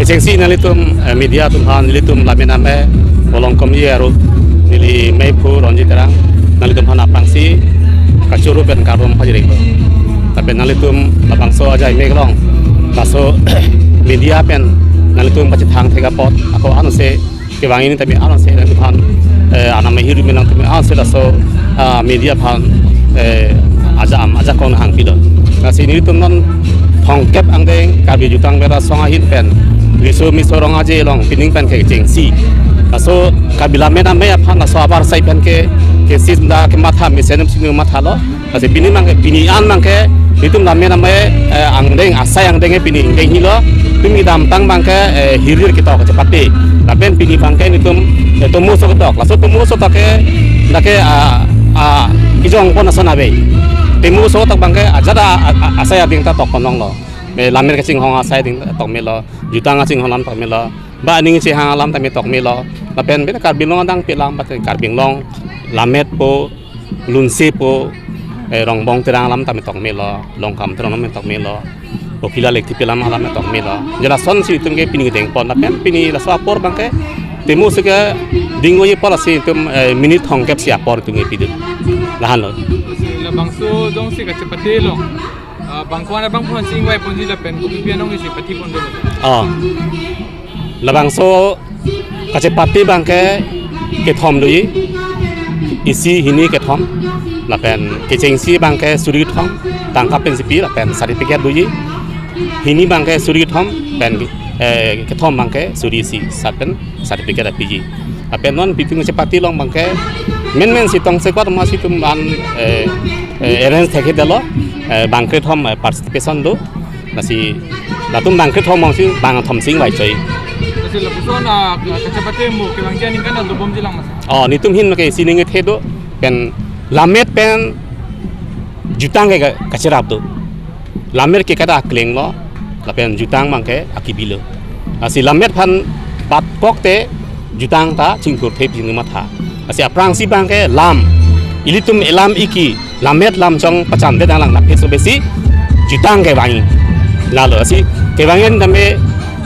Agensi nalitum media tumhan nalitum laminame bolong komieru nili meipu ronji terang nalitum han apangsi kacuru ben karom pajiriko tapi nalitum lapangso aja meglong baso media pen nalitum pacit hang tega pot aku anu se kewang ini tapi anu se nalitum han aname hiru menang tapi anu se laso media pan aja kon hang pido nasi nilitum non thongkep angdeng kabi jutang bera songa hin pen riso misorong aja long pining pen ke jengsi so kabila mena me aphan so abar sai pen ke sis da ke matha misenem sinu matha lo ase pini mangke pini an mangke hitum la mena me angdeng asai angdeng e pini ngeng hi lo tumi dam tang mangke hirir kita ke cepati lapen pini mangke nitum tomo so tok laso tomo so take dake kijong pon asana be temu so tok mangke ajada asai ading ta tok konong lo me lamer kecing hong asai ding tok melo jutang asing hong lam tok melo ba ning si hang alam tami tok melo lapen be karbing long dang pilang bat karbing long lamet po lunse po rong bong terang alam tami tok melo long kam terang lam tok melo okila lek tipilam alam tok melo jela son si tum ke pini deng pon lapen pini la sa por bangke temu se ke dingo ye pola si tum minit hong kep si apor tu nge pidu lahan lo la bangso dong si ka cepati long bangkuan abang pun sing wai pun jila pen kopi pianong isi pati pun dulu. Labang so kacepati bangke ketom doi isi hini ketom lapen kecengsi bangke suri ketom tangkap pen sipi lapen sertifikat doi hini bangke suri ketom pen ketom bangke suri si sapen sertifikat apiji lapen non piting cepati long bangke men sitong sekuat masih tumban arrange theke dalo bangke thom participation do nasi datum bangke thom mongsi bang thom sing wai choi nasi lapuson kacepati mu ke bangja ning kana lubom jilang mas nitum hin ke sining the do pen lamet pen jutang ke kacirap do lamer ke kada kleng lo lapen jutang bangke akibilo nasi lamet phan bat kok te jutang ta chingkur thep jing matha nasi aprang si bangke lam ilitum elam iki lamet lam chong pacham de dalang laphe so besi jutang ke wangi lalo si ke wangen dame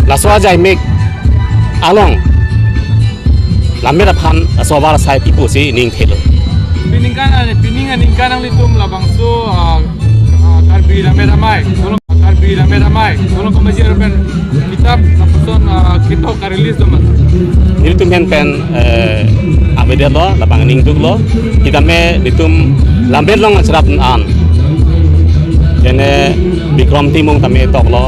laswa jai mek along lamet phan asobar sai pipu si ning thelo piningan ningkan litum labangso karbi lamet amai tolong kemaji pen kitab lapuson kitab ka release do mas nilitum pen abede lo labang ning dug lo kita me litum lamber long serap an jene bikrom timung tame tok lo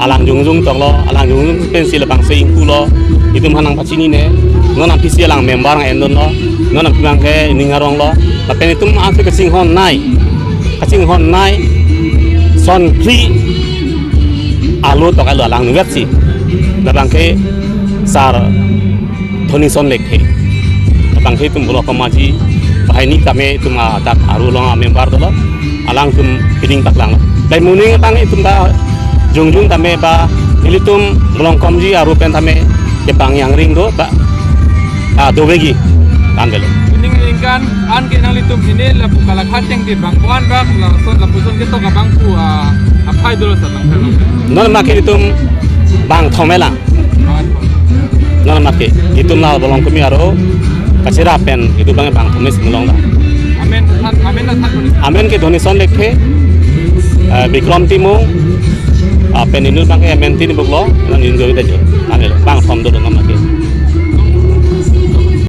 alang jungjung tok lo alang jungjung pen si labang se ingku lo itum hanang pacini ne nona pisi alang member ng endon lo nona pimang ke ningarong lo tapi itum ase kacing hon nai son kri alu tok alu alang nungat si labang ke sar thoni son lekhe labang ke tum bolo kamaji bahai ni kami tum tak aru long member do alang tum piring taklang dai muning tang itum ba jungjung tame ba ilitum long komji aru pen tame ke bang yang ring do ba dowegi tangelo ningkan an ke nang litum sini lapu kalakhat yang di bangkuan ba lapuson ke to ka bangku apai dulu sa tang non make itum bang thomela non make itum la bolong kumi aro kacira pen itu bang thomis mulong da amen ke donation lekhe bikrom timung pen inul bang ke amen tin buglo non injo ida jo angel bang thom do ngam make